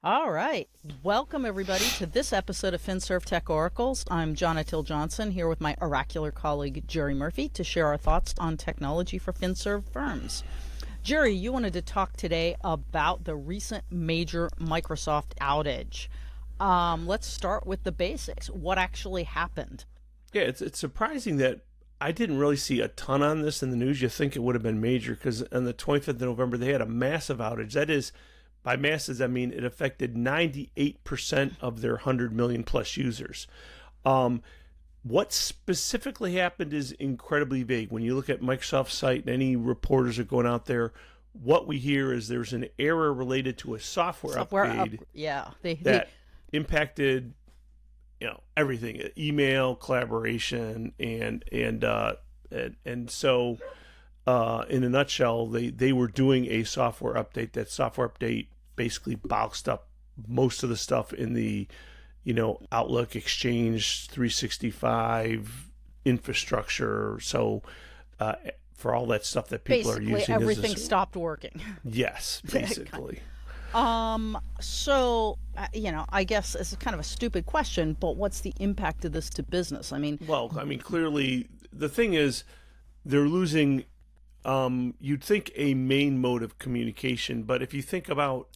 All right. Welcome, everybody, to this episode of FinServ Tech Oracles. I'm Johna Johnson here with my oracular colleague, Jerry Murphy, to share our thoughts on technology for FinServ firms. Jerry, you wanted to talk today about the recent major Microsoft outage. Let's start with the basics. What actually happened? Yeah, it's surprising that I didn't really see a ton on this in the news. You think it would have been major because on the 25th of November, they had a massive outage. That is, by masses, I mean it affected 98% of their 100 million plus users. What specifically happened is incredibly vague. When you look at Microsoft's site and any reporters are going out there, what we hear is there's an error related to a software upgrade that impacted everything, email, collaboration, and so in a nutshell, they were doing a software update. That software update basically boxed up most of the stuff in the Outlook, Exchange 365 infrastructure. So for all that stuff that people are using, everything stopped working. Yes, basically. So, I guess it's kind of a stupid question, but what's the impact of this to business? Clearly, the thing is, they're losing, you'd think a main mode of communication, but if you think about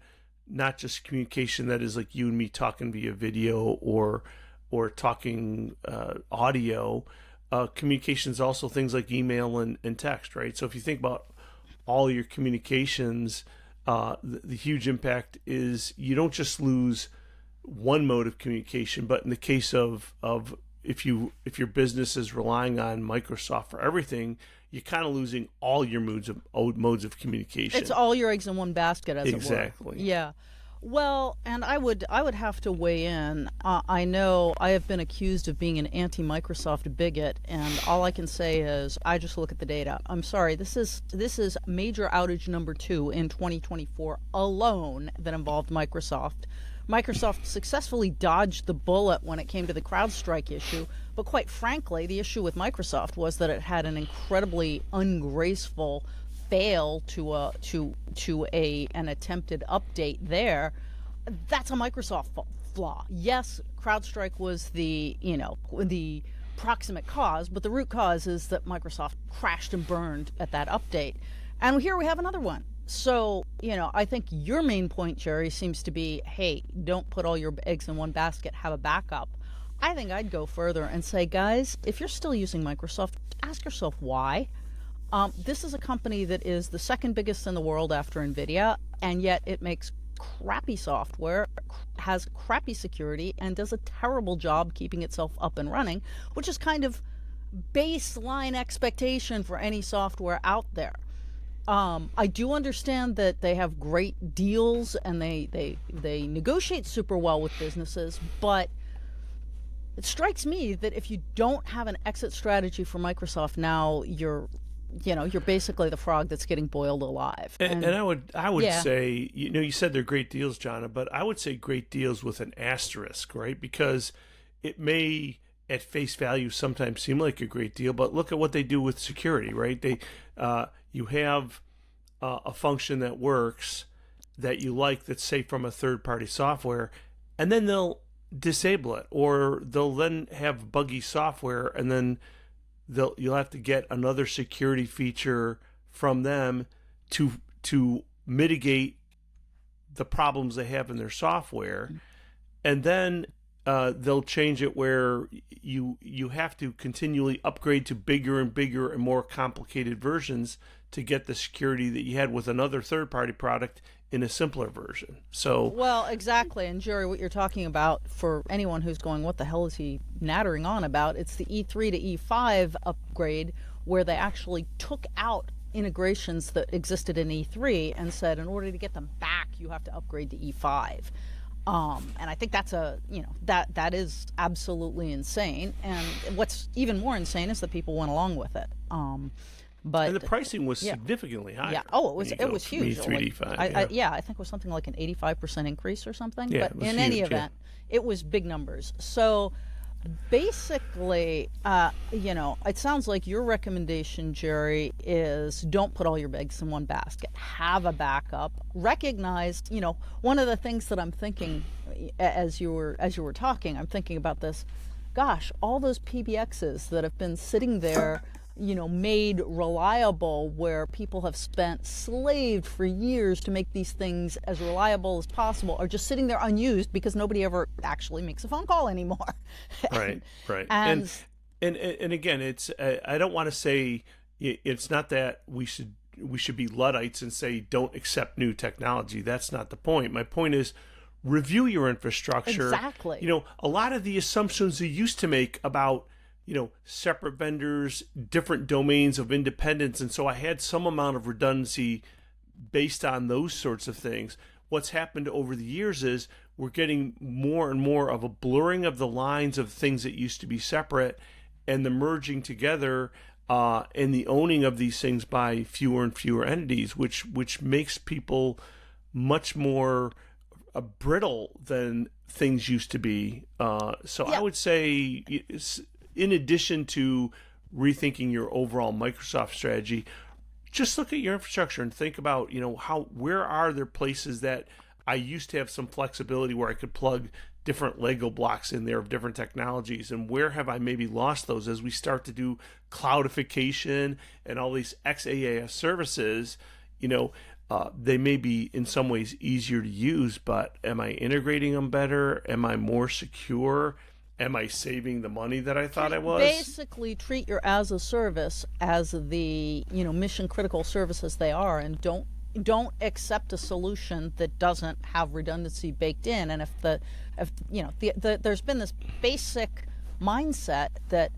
not just communication that is like you and me talking via video or talking audio, communication is also things like email and text, right? So if you think about all your communications, the huge impact is you don't just lose one mode of communication, but in the case of if your business is relying on Microsoft for everything, you're kind of losing all your modes of communication. It's all your eggs in one basket, as it were. Exactly. Yeah. Well, and I would have to weigh in. I know I have been accused of being an anti-Microsoft bigot, and all I can say is I just look at the data. I'm sorry, this is major outage number 2 in 2024 alone that involved Microsoft. Microsoft successfully dodged the bullet when it came to the CrowdStrike issue, but quite frankly, the issue with Microsoft was that it had an incredibly ungraceful fail to an attempted update there. That's a Microsoft flaw. Yes, CrowdStrike was the proximate cause, but the root cause is that Microsoft crashed and burned at that update. And here we have another one. So, I think your main point, Jerry, seems to be, hey, don't put all your eggs in one basket, have a backup. I think I'd go further and say, guys, if you're still using Microsoft, ask yourself why. This is a company that is the second biggest in the world after NVIDIA, and yet it makes crappy software, has crappy security, and does a terrible job keeping itself up and running, which is kind of baseline expectation for any software out there. I do understand that they have great deals and they negotiate super well with businesses, but it strikes me that if you don't have an exit strategy for Microsoft now, you're basically the frog that's getting boiled alive. And I would say, you said they're great deals, Johna, but I would say great deals with an asterisk, right? Because it may at face value sometimes seem like a great deal, but look at what they do with security, right? You have a function that works that you like that's safe from a third-party software, and then they'll disable it, or they'll then have buggy software, and then you'll have to get another security feature from them to mitigate the problems they have in their software, and then they'll change it where you have to continually upgrade to bigger and bigger and more complicated versions to get the security that you had with another third-party product in a simpler version. So well, exactly. And Jerry, what you're talking about, for anyone who's going, what the hell is he nattering on about? It's the E3 to E5 upgrade, where they actually took out integrations that existed in E3 and said, in order to get them back, you have to upgrade to E5. And I think that's that is absolutely insane. And what's even more insane is that people went along with it. And the pricing was significantly higher. Yeah. Oh, it was huge. E3 to E5. I think it was something like an 85% increase or something. Yeah, but in any event, it was big numbers. So Basically, it sounds like your recommendation, Jerry, is don't put all your eggs in one basket. Have a backup. Recognize, one of the things that I'm thinking as you were talking, I'm thinking about this. Gosh, all those PBXs that have been sitting there, made reliable, where people have slaved for years to make these things as reliable as possible, are just sitting there unused because nobody ever actually makes a phone call anymore. Right. And again, it's I don't want to say it's not that we should be Luddites and say don't accept new technology. That's not the point. My point is review your infrastructure. Exactly. A lot of the assumptions you used to make about separate vendors, different domains of independence, and so I had some amount of redundancy based on those sorts of things. What's happened over the years is we're getting more and more of a blurring of the lines of things that used to be separate and the merging together and the owning of these things by fewer and fewer entities, which makes people much more brittle than things used to be. So I would say, in addition to rethinking your overall Microsoft strategy, just look at your infrastructure and think about, where are there places that I used to have some flexibility where I could plug different Lego blocks in there of different technologies, and where have I maybe lost those as we start to do cloudification and all these XaaS services. They may be in some ways easier to use, but am I integrating them better? Am I more secure? Am I saving the money that I thought I was? Basically, treat your as a service as the mission critical services they are, and don't accept a solution that doesn't have redundancy baked in. And if there's been this basic mindset that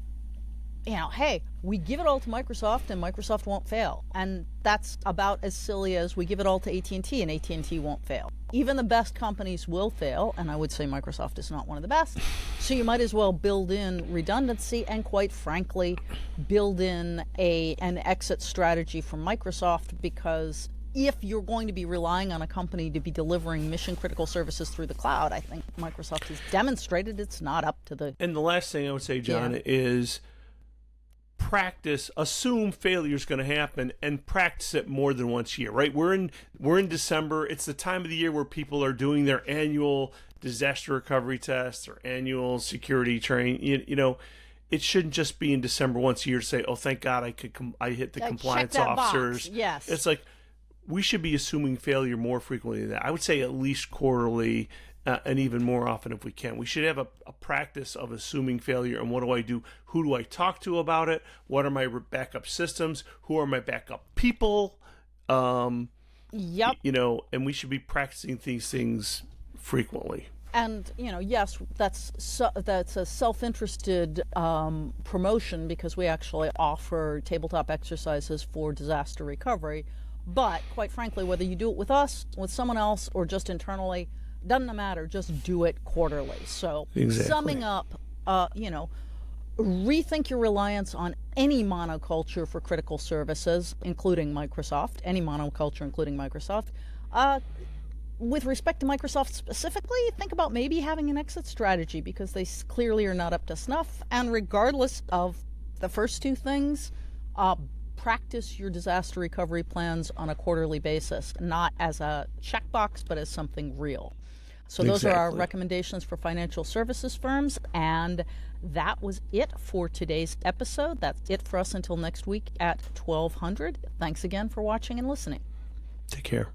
hey, we give it all to Microsoft and Microsoft won't fail, and that's about as silly as we give it all to AT&T and AT&T won't fail. Even the best companies will fail, and I would say Microsoft is not one of the best. So you might as well build in redundancy and, quite frankly, build in an exit strategy from Microsoft, because if you're going to be relying on a company to be delivering mission critical services through the cloud, I think Microsoft has demonstrated it's not up to the... And the last thing I would say, Johna, is assume failure is going to happen, and practice it more than once a year, right? We're in December. It's the time of the year where people are doing their annual disaster recovery tests or annual security training. It shouldn't just be in December once a year to say, oh, thank God I hit the compliance officers. Box. Yes. It's like we should be assuming failure more frequently than that. I would say at least quarterly, and even more often if we can. We should have a practice of assuming failure. And what do I do? Who do I talk to about it? What are my backup systems? Who are my backup people? Yep. And we should be practicing these things frequently. And yes, that's a self-interested promotion, because we actually offer tabletop exercises for disaster recovery. But quite frankly, whether you do it with us, with someone else, or just internally, doesn't matter. Just do it quarterly. So exactly. Summing up, rethink your reliance on any monoculture for critical services, including Microsoft. Any monoculture, including Microsoft. With respect to Microsoft specifically, think about maybe having an exit strategy, because they clearly are not up to snuff. And regardless of the first two things, practice your disaster recovery plans on a quarterly basis, not as a checkbox, but as something real. So those are our recommendations for financial services firms, and that was it for today's episode. That's it for us until next week at 1200. Thanks again for watching and listening. Take care.